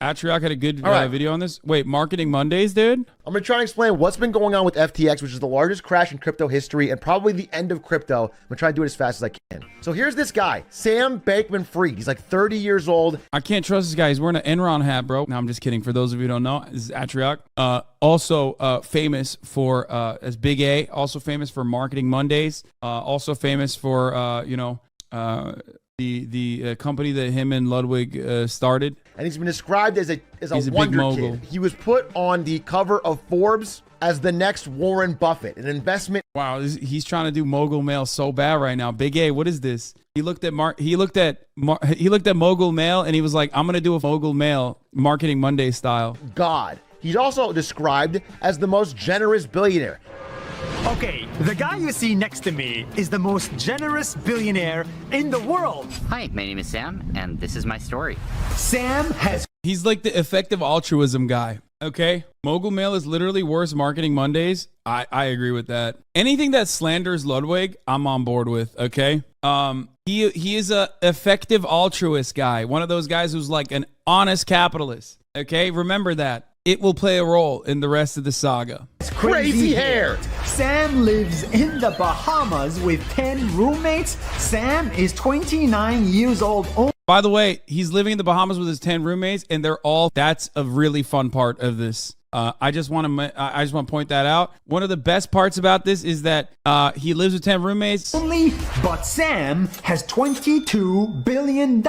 Atriok had a good right. video on this. Wait, Marketing Mondays, dude? I'm going to try and explain what's been going on with FTX, which is the largest crash in crypto history and probably the end of crypto. I'm going to try and do it as fast as I can. So here's this guy, Sam Bankman-Fried. He's like 30 years old. I can't trust this guy. He's wearing an Enron hat, bro. No, I'm just kidding. For those of you who don't know, this is Atriok. Also famous for, as Big A, also famous for Marketing Mondays. Also famous for, the company that him and Ludwig started. And he's been described as a He's wonder big mogul. kid. He was put on the cover of Forbes as the next Warren Buffett, an investment. Wow, he's trying to do mogul mail so bad right now. Big A, what is this? He looked at mogul mail and he was like, I'm gonna do a mogul mail Marketing Monday style. God. He's also described as the most generous billionaire. Okay, the guy you see next to me is the most generous billionaire in the world. Hi, my name is Sam, and this is my story. Sam has... He's like the effective altruism guy. Okay, mogul mail is literally worse Marketing Mondays. I agree with that. Anything that slanders Ludwig, I'm on board with. Okay, he is a effective altruist guy. One of those guys who's like an honest capitalist. Okay, remember that. It will play a role in the rest of the saga. Crazy hair. Sam lives in the Bahamas with 10 roommates. Sam is 29 years old. By the way, he's living in the Bahamas with his 10 roommates, and that's a really fun part of this. I just want to point that out. One of the best parts about this is that he lives with 10 roommates. But Sam has $22 billion.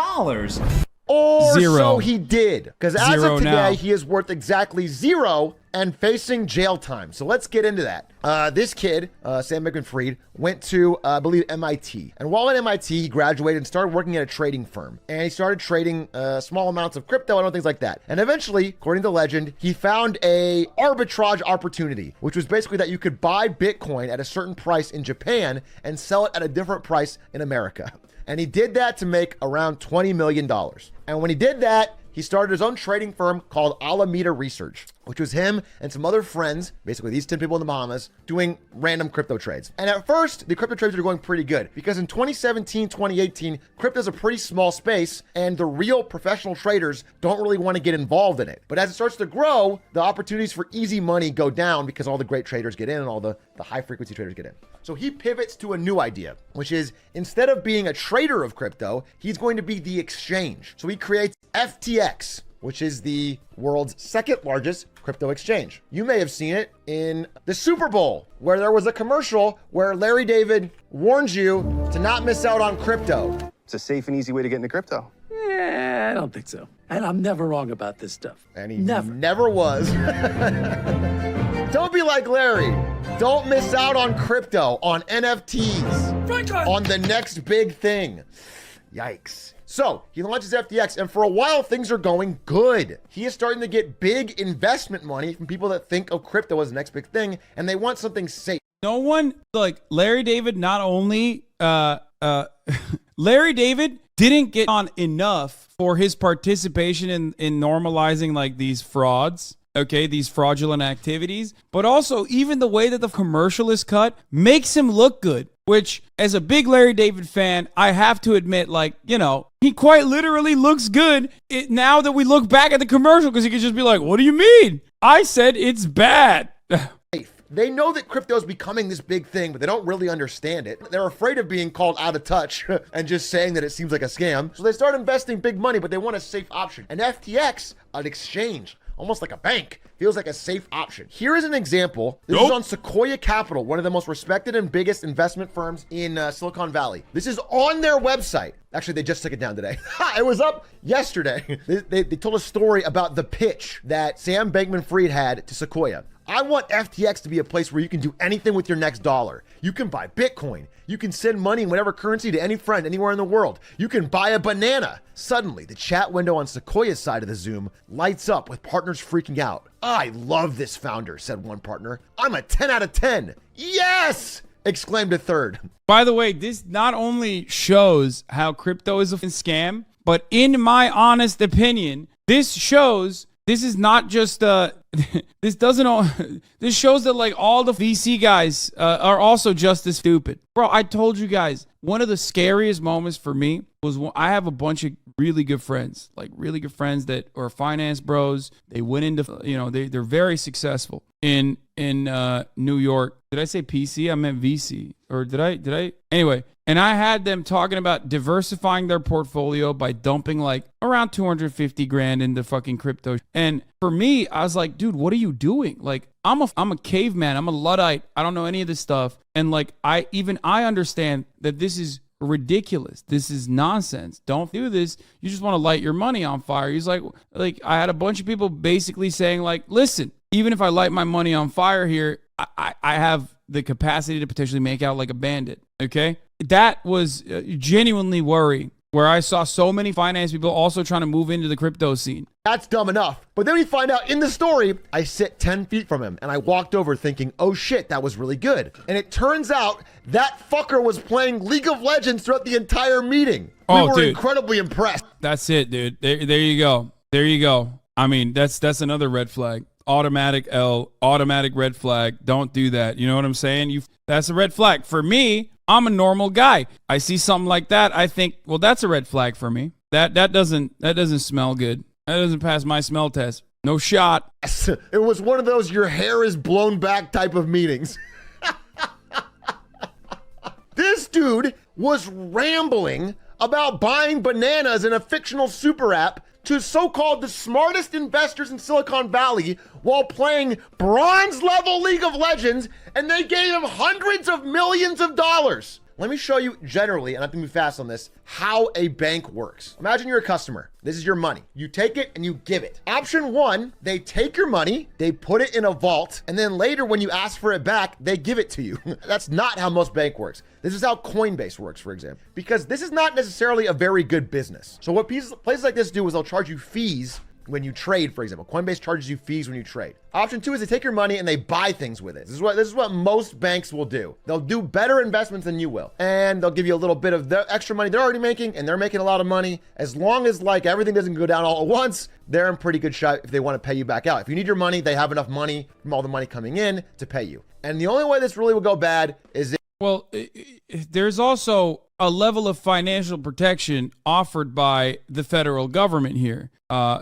Or zero. so he did. Because as Zero of today, now. he is worth exactly zero and facing jail time. So let's get into that. This kid, Sam Bankman-Fried, went to, I believe, MIT. And while at MIT, he graduated and started working at a trading firm. And he started trading small amounts of crypto and things like that. And eventually, according to legend, he found a arbitrage opportunity, which was basically that you could buy Bitcoin at a certain price in Japan and sell it at a different price in America. And he did that to make around $20 million. And when he did that, he started his own trading firm called Alameda Research, which was him and some other friends, basically these 10 people in the Bahamas, doing random crypto trades. And at first, the crypto trades were going pretty good because in 2017, 2018, crypto is a pretty small space and the real professional traders don't really want to get involved in it. But as it starts to grow, the opportunities for easy money go down because all the great traders get in and all the high frequency traders get in. So he pivots to a new idea, which is instead of being a trader of crypto, he's going to be the exchange. So he creates FTX, which is the world's second largest crypto exchange. You may have seen it in the Super Bowl, where there was a commercial where Larry David warns you to not miss out on crypto. It's a safe and easy way to get into crypto. Yeah, I don't think so. And I'm never wrong about this stuff. And he never was. Don't be like Larry. Don't miss out on crypto, on NFTs, on the next big thing. Yikes. So he launches FTX, and for a while, things are going good. He is starting to get big investment money from people that think of crypto as the next big thing, and they want something safe. No one, like Larry David, not only, Larry David didn't get on enough for his participation in normalizing like these frauds. Okay, these fraudulent activities, but also even the way that the commercial is cut makes him look good, which as a big Larry David fan, I have to admit, like, you know, he quite literally looks good now that we look back at the commercial because he could just be like, what do you mean? I said it's bad. They know that crypto is becoming this big thing, but they don't really understand it. They're afraid of being called out of touch and just saying that it seems like a scam. So they start investing big money, but they want a safe option. And FTX, an exchange, almost like a bank, feels like a safe option. Here is an example. This is on Sequoia Capital, one of the most respected and biggest investment firms in Silicon Valley. This is on their website. Actually, they just took it down today. It was up yesterday. They told a story about the pitch that Sam Bankman-Fried had to Sequoia. I want FTX to be a place where you can do anything with your next dollar. You can buy Bitcoin. You can send money in whatever currency to any friend anywhere in the world. You can buy a banana. Suddenly, the chat window on Sequoia's side of the Zoom lights up with partners freaking out. I love this founder, said one partner. I'm a 10 out of 10. Yes! Exclaimed a third. By the way, this not only shows how crypto is a scam, but in my honest opinion, this shows this is not just this shows that like all the VC guys are also just as stupid. Bro, I told you guys, one of the scariest moments for me was when I have a bunch of really good friends, that are finance bros. They went into, they're very successful in New York. Did I say PC? I meant VC. Or did I? Anyway, and I had them talking about diversifying their portfolio by dumping like around 250 grand into fucking crypto. And for me, I was like, dude, what are you doing? Like, I'm a caveman. I'm a Luddite. I don't know any of this stuff. And like, I understand that this is ridiculous. This is nonsense. Don't do this. You just want to light your money on fire. He's like I had a bunch of people basically saying like, listen, even if I light my money on fire here, I have the capacity to potentially make out like a bandit. Okay. That was genuinely worrying, where I saw so many finance people also trying to move into the crypto scene. That's dumb enough. But then we find out in the story, I sit 10 feet from him and I walked over thinking, oh shit, that was really good. And it turns out that fucker was playing League of Legends throughout the entire meeting. We were incredibly impressed. That's it, dude. There you go. There you go. I mean, that's another red flag. Automatic red flag. Don't do that. You know what I'm saying? That's a red flag. For me, I'm a normal guy. I see something like that, I think, well, that's a red flag for me. That doesn't smell good. That doesn't pass my smell test. No shot. It was one of those your hair is blown back type of meetings. This dude was rambling about buying bananas in a fictional super app to so-called the smartest investors in Silicon Valley while playing bronze level League of Legends, and they gave him hundreds of millions of dollars. Let me show you generally, and I have to move fast on this, how a bank works. Imagine you're a customer. This is your money. You take it and you give it. Option one, they take your money, they put it in a vault, and then later when you ask for it back, they give it to you. That's not how most bank works. This is how Coinbase works, for example, because this is not necessarily a very good business. So what places like this do is they'll charge you fees when you trade, for example. Coinbase charges you fees when you trade. Option two is they take your money and they buy things with it. This is what most banks will do. They'll do better investments than you will. And they'll give you a little bit of the extra money they're already making, and they're making a lot of money. As long as like everything doesn't go down all at once, they're in pretty good shape if they want to pay you back out. If you need your money, they have enough money from all the money coming in to pay you. And the only way this really will go bad is there's also a level of financial protection offered by the federal government here.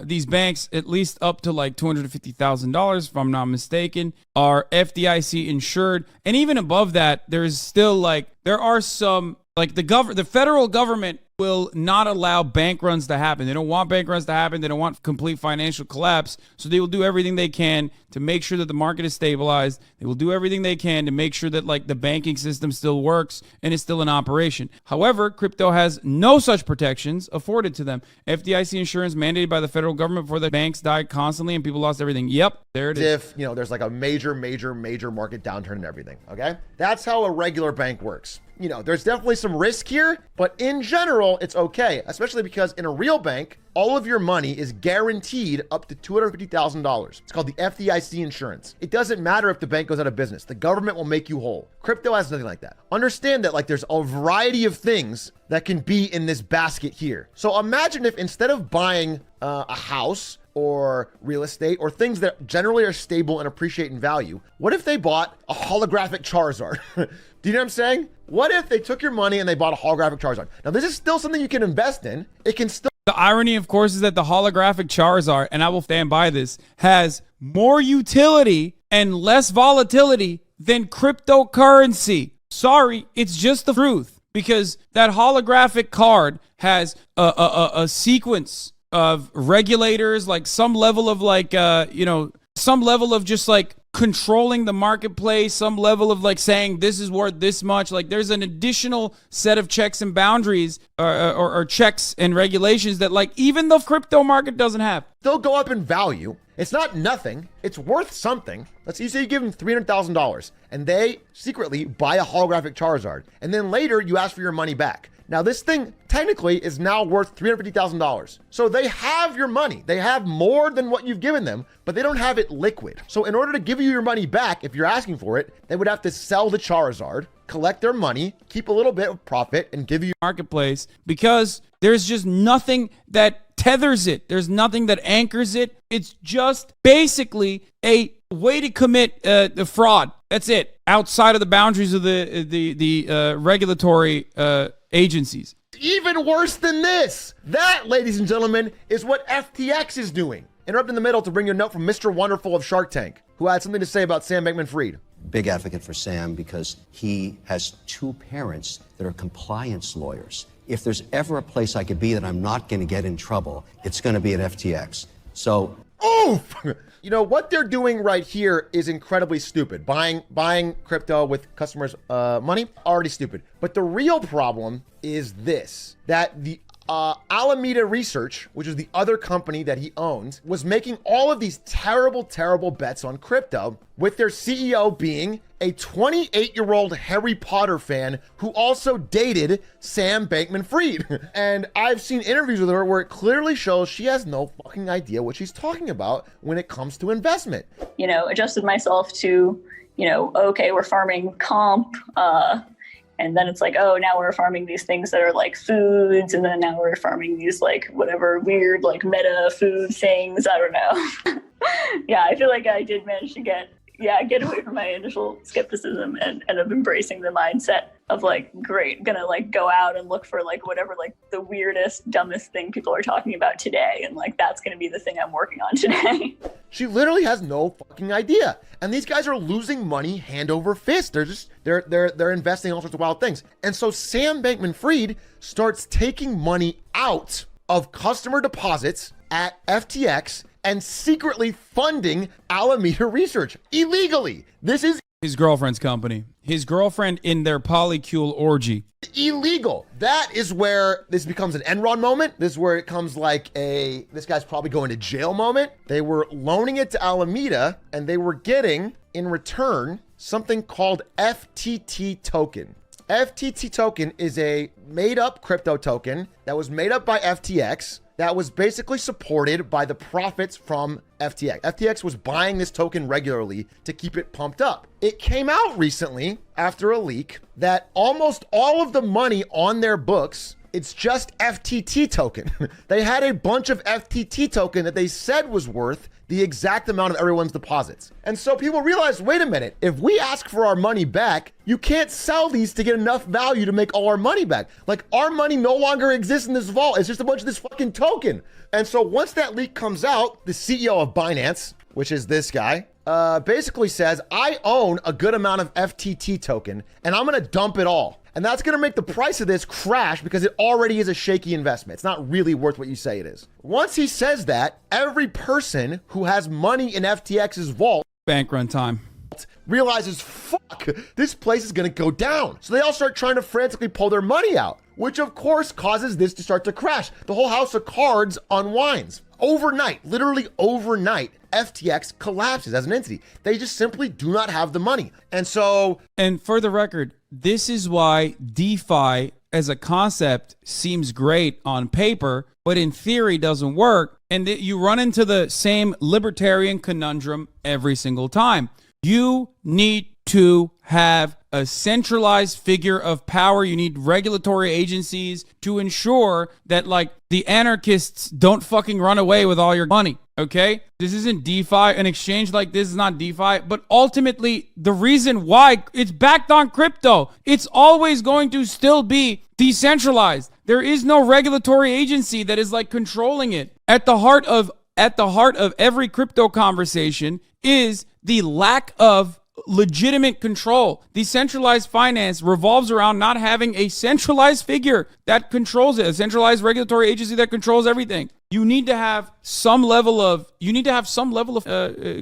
These banks, at least up to like $250,000, if I'm not mistaken, are FDIC insured. And even above that, there's still there are some, the federal government will not allow bank runs to happen. They don't want bank runs to happen. They don't want complete financial collapse. So they will do everything they can to make sure that the market is stabilized. They will do everything they can to make sure that the banking system still works and is still in operation. However, crypto has no such protections afforded to them. FDIC insurance mandated by the federal government before the banks died constantly and people lost everything. Yep, there it is. If, there's like a major market downturn and everything, okay? That's how a regular bank works. There's definitely some risk here, but in general, it's okay, especially because in a real bank, all of your money is guaranteed up to $250,000. It's called the FDIC insurance. It doesn't matter if the bank goes out of business. The government will make you whole. Crypto has nothing like that. Understand that there's a variety of things that can be in this basket here. So imagine if instead of buying a house or real estate or things that generally are stable and appreciate in value, what if they bought a holographic Charizard? Do you know what I'm saying? What if they took your money and they bought a holographic Charizard? Now, this is still something you can invest in. It can still... The irony, of course, is that the holographic Charizard, and I will stand by this, has more utility and less volatility than cryptocurrency. Sorry, it's just the truth. Because that holographic card has a sequence of regulators, some level of some level of just controlling the marketplace, some level of saying this is worth this much. There's an additional set of checks and boundaries or checks and regulations that even the crypto market doesn't have. They'll go up in value. It's not nothing. It's worth something. Let's say you give them $300,000 and they secretly buy a holographic Charizard. And then later you ask for your money back. Now, this thing technically is now worth $350,000. So they have your money. They have more than what you've given them, but they don't have it liquid. So in order to give you your money back, if you're asking for it, they would have to sell the Charizard, collect their money, keep a little bit of profit, and give you marketplace, because there's just nothing that tethers it. There's nothing that anchors it. It's just basically a way to commit the fraud. That's it. Outside of the boundaries of the regulatory agencies. Even worse than this. That, ladies and gentlemen, is what FTX is doing. Interrupt in the middle to bring you a note from Mr. Wonderful of Shark Tank, who had something to say about Sam Bankman-Fried. Big advocate for Sam because he has two parents that are compliance lawyers. If there's ever a place I could be that I'm not going to get in trouble, it's going to be at FTX. So, oof! You know, what they're doing right here is incredibly stupid. Buying crypto with customers' money, already stupid. But the real problem is this, that the Alameda Research, which is the other company that he owns, was making all of these terrible, terrible bets on crypto, with their CEO being a 28-year-old Harry Potter fan who also dated Sam Bankman-Fried. And I've seen interviews with her where it clearly shows she has no fucking idea what she's talking about when it comes to investment. You know, adjusted myself to, you know, okay, we're farming comp, and then it's like, oh, now we're farming these things that are like foods. And then now we're farming these like whatever weird like meta food things. I don't know. Yeah, I feel like I did manage to get away from my initial skepticism and end up embracing the mindset of like, great, I'm gonna like go out and look for like whatever like the weirdest, dumbest thing people are talking about today. And like, that's gonna be the thing I'm working on today. She literally has no fucking idea. And these guys are losing money hand over fist. They're investing in all sorts of wild things. And so Sam Bankman-Fried starts taking money out of customer deposits at FTX and secretly funding Alameda Research illegally. This is his girlfriend's company. His girlfriend in their polycule orgy. Illegal. That is where this becomes an Enron moment. This is where it comes like this guy's probably going to jail moment. They were loaning it to Alameda and they were getting in return something called FTT token. FTT token is a made-up crypto token that was made up by FTX that was basically supported by the profits from FTX. FTX was buying this token regularly to keep it pumped up. It came out recently after a leak that almost all of the money on their books, it's just FTT token. They had a bunch of FTT token that they said was worth the exact amount of everyone's deposits. And so people realized, wait a minute, if we ask for our money back, you can't sell these to get enough value to make all our money back. Like, our money no longer exists in this vault. It's just a bunch of this fucking token. And so once that leak comes out, the CEO of Binance, which is this guy, basically says, I own a good amount of FTT token and I'm gonna dump it all. And that's going to make the price of this crash because it already is a shaky investment. It's not really worth what you say it is. Once he says that, every person who has money in FTX's vault, bank run time, realizes, fuck, this place is going to go down. So they all start trying to frantically pull their money out, which of course causes this to start to crash. The whole house of cards unwinds. Overnight, literally overnight, FTX collapses as an entity. They just simply do not have the money. And so... And for the record, this is why DeFi as a concept seems great on paper, but in theory doesn't work. And you run into the same libertarian conundrum every single time. You need to have a centralized figure of power. You need regulatory agencies to ensure that, like, the anarchists don't fucking run away with all your money, okay? This isn't DeFi. An exchange like this is not DeFi, but ultimately the reason why it's backed on crypto, it's always going to still be decentralized. There is no regulatory agency that is like controlling it. At the heart of every crypto conversation is the lack of legitimate control. Decentralized finance revolves around not having a centralized figure that controls it, a centralized regulatory agency that controls everything. You need to have some level of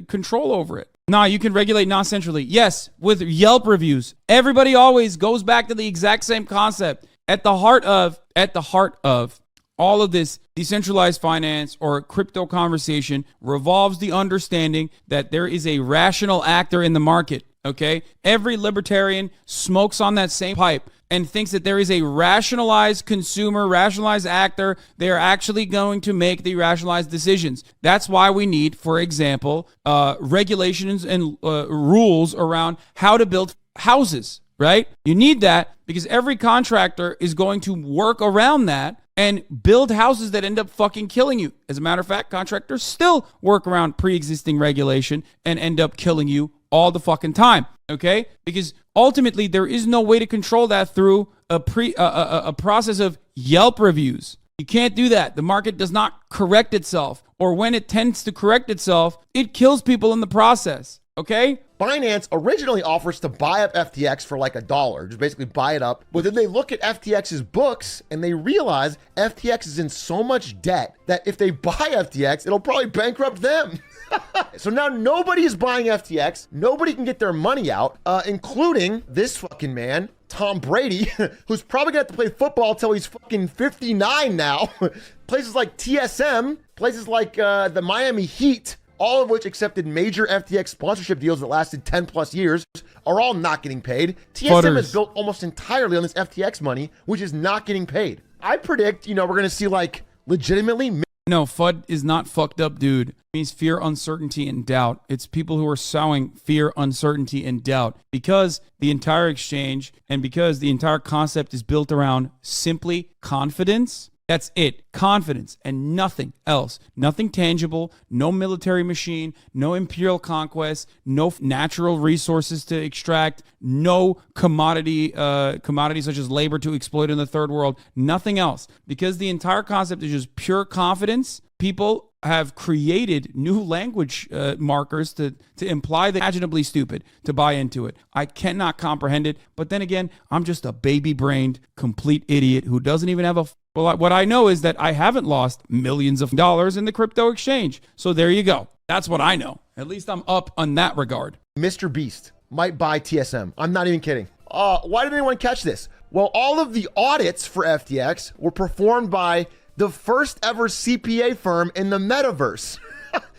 control over it. Now, you can regulate non-centrally. Yes, with Yelp reviews. Everybody always goes back to the exact same concept. At the heart of all of this decentralized finance or crypto conversation revolves the understanding that there is a rational actor in the market, okay? Every libertarian smokes on that same pipe and thinks that there is a rationalized consumer, rationalized actor. They are actually going to make the rationalized decisions. That's why we need, for example, regulations and rules around how to build houses, right? You need that because every contractor is going to work around that and build houses that end up fucking killing you. As a matter of fact, contractors still work around pre-existing regulation and end up killing you all the fucking time, okay? Because ultimately there is no way to control that through a process of Yelp reviews. You can't do that. The market does not correct itself, or when it tends to correct itself, it kills people in the process, okay? Binance originally offers to buy up FTX for like $1, just basically buy it up. But then they look at FTX's books and they realize FTX is in so much debt that if they buy FTX, it'll probably bankrupt them. So now nobody is buying FTX. Nobody can get their money out, including this fucking man, Tom Brady, who's probably gonna have to play football till he's fucking 59 now. Places like TSM, places like the Miami Heat, all of which accepted major FTX sponsorship deals that lasted 10 plus years, are all not getting paid. TSM is built almost entirely on this FTX money, which is not getting paid. I predict, we're going to see like legitimately. No, FUD is not fucked up, dude. It means fear, uncertainty, and doubt. It's people who are sowing fear, uncertainty, and doubt because the entire exchange and because the entire concept is built around simply confidence. That's it. Confidence and nothing else. Nothing tangible, no military machine, no imperial conquest, no natural resources to extract, no commodities such as labor to exploit in the third world, nothing else. Because the entire concept is just pure confidence, people have created new language markers to imply that imaginably stupid to buy into it. I cannot comprehend it. But then again, I'm just a baby-brained, complete idiot who doesn't even have a... Well, what I know is that I haven't lost millions of dollars in the crypto exchange. So there you go. That's what I know. At least I'm up on that regard. Mr. Beast might buy TSM. I'm not even kidding. Why did anyone catch this? Well, all of the audits for FTX were performed by the first ever CPA firm in the metaverse.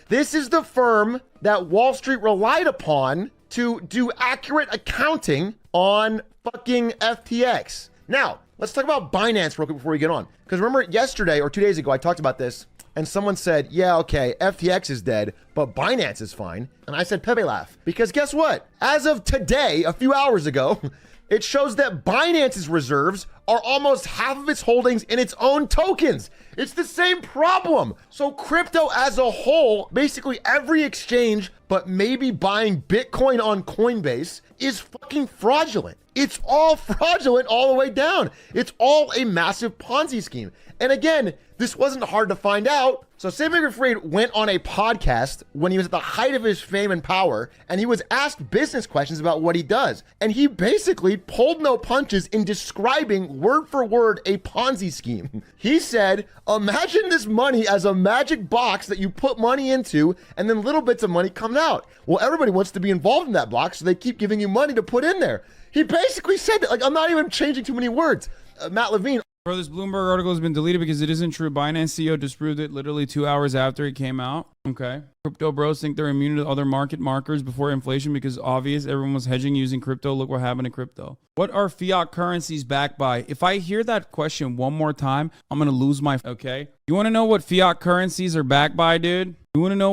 This is the firm that Wall Street relied upon to do accurate accounting on fucking FTX. Now, let's talk about Binance real quick before we get on. Because remember yesterday or 2 days ago, I talked about this and someone said, yeah, okay, FTX is dead, but Binance is fine. And I said, Pepe laugh. Because guess what? As of today, a few hours ago, it shows that Binance's reserves are almost half of its holdings in its own tokens. It's the same problem. So crypto as a whole, basically every exchange, but maybe buying Bitcoin on Coinbase is fucking fraudulent. It's all fraudulent all the way down. It's all a massive Ponzi scheme. And again, this wasn't hard to find out. So Sam Bankman-Fried went on a podcast when he was at the height of his fame and power, and he was asked business questions about what he does. And he basically pulled no punches in describing word for word a Ponzi scheme. He said, imagine this money as a magic box that you put money into, and then little bits of money come out. Well, everybody wants to be involved in that box, so they keep giving you money to put in there. He basically said that. Like, I'm not even changing too many words. Matt Levine. Bro, this Bloomberg article has been deleted because it isn't true. Binance CEO disproved it literally 2 hours after it came out. Okay. Crypto bros think they're immune to other market markers before inflation because obvious everyone was hedging using crypto. Look what happened to crypto. What are fiat currencies backed by? If I hear that question one more time, I'm going to lose my... Okay. You want to know what fiat currencies are backed by, dude? You want to know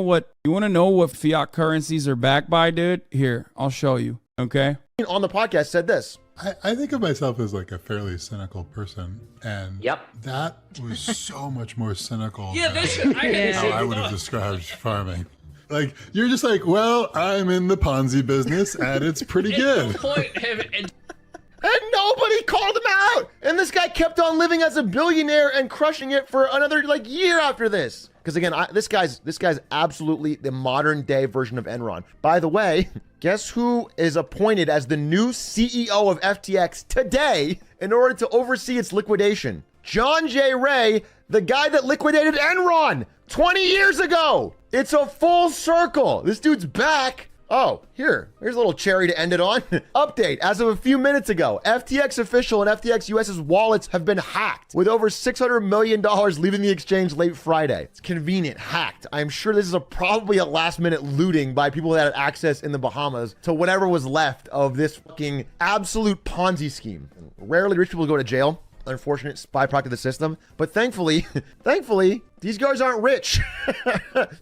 what fiat currencies are backed by, dude? Here, I'll show you. Okay. On the podcast said this. I think of myself as like a fairly cynical person, and that was so much more cynical than how I would have described farming. Like, you're just like, well, I'm in the Ponzi business, and it's pretty good. And nobody called him out. And this guy kept on living as a billionaire and crushing it for another like year after this. Because again, this guy's absolutely the modern day version of Enron. By the way, guess who is appointed as the new CEO of FTX today in order to oversee its liquidation? John J. Ray, the guy that liquidated Enron 20 years ago. It's a full circle. This dude's back. Oh, here's a little cherry to end it on. Update, as of a few minutes ago, FTX official and FTX US's wallets have been hacked with over $600 million leaving the exchange late Friday. It's convenient, hacked. I'm sure this is probably a last minute looting by people that had access in the Bahamas to whatever was left of this fucking absolute Ponzi scheme. Rarely rich people go to jail. Unfortunate byproduct of the system, but thankfully these guys aren't rich.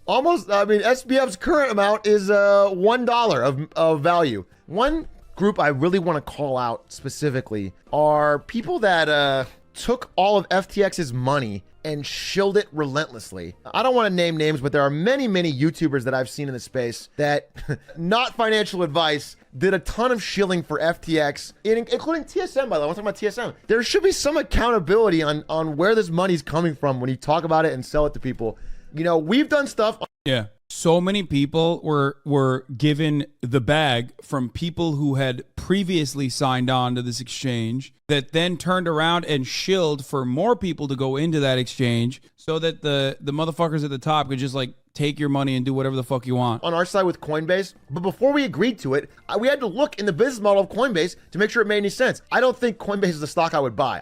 Almost, I mean, SBF's current amount is $1 of value. One group I really want to call out specifically are people that took all of FTX's money and shilled it relentlessly. I don't want to name names, but there are many, many YouTubers that I've seen in the space that, not financial advice, did a ton of shilling for FTX, including TSM, by the way. I'm talking about TSM. There should be some accountability on where this money's coming from when you talk about it and sell it to people. You know, we've done stuff. Yeah. So many people were given the bag from people who had previously signed on to this exchange that then turned around and shilled for more people to go into that exchange so that the motherfuckers at the top could just like take your money and do whatever the fuck you want. On our side with Coinbase, but before we agreed to it, we had to look in the business model of Coinbase to make sure it made any sense. I don't think Coinbase is a stock I would buy.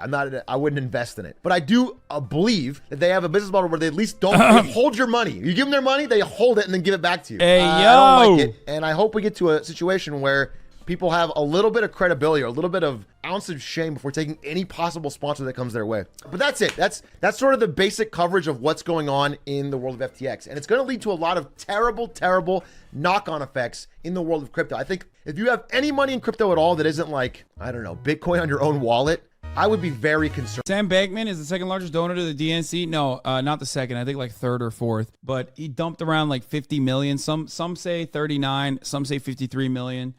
I wouldn't invest in it. But I do believe that they have a business model where they at least don't hold your money. You give them their money, they hold it and then give it back to you. Hey, yo! I don't like it. And I hope we get to a situation where people have a little bit of credibility or a little bit of ounce of shame before taking any possible sponsor that comes their way. But that's it. That's sort of the basic coverage of what's going on in the world of FTX. And it's going to lead to a lot of terrible, terrible knock-on effects in the world of crypto. I think if you have any money in crypto at all that isn't like, I don't know, Bitcoin on your own wallet, I would be very concerned. Sam Bankman is the second largest donor to the DNC. No, not the second. I think like third or fourth. But he dumped around like 50 million. Some say 39. Some say 53 million.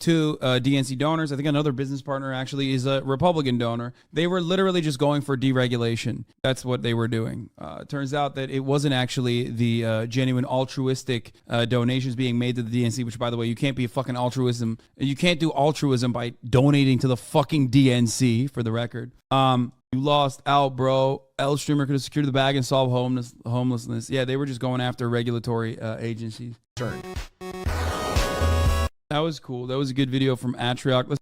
To DNC donors. I think another business partner actually is a Republican donor. They were literally just going for deregulation. That's what they were doing. Turns out that it wasn't actually the genuine altruistic donations being made to the DNC, which, by the way, you can't be a fucking altruism. You can't do altruism by donating to the fucking DNC, for the record. You lost out, bro. L Streamer could have secured the bag and solved homelessness. Yeah, they were just going after regulatory agencies. Turn. That was cool. That was a good video from Atrioc.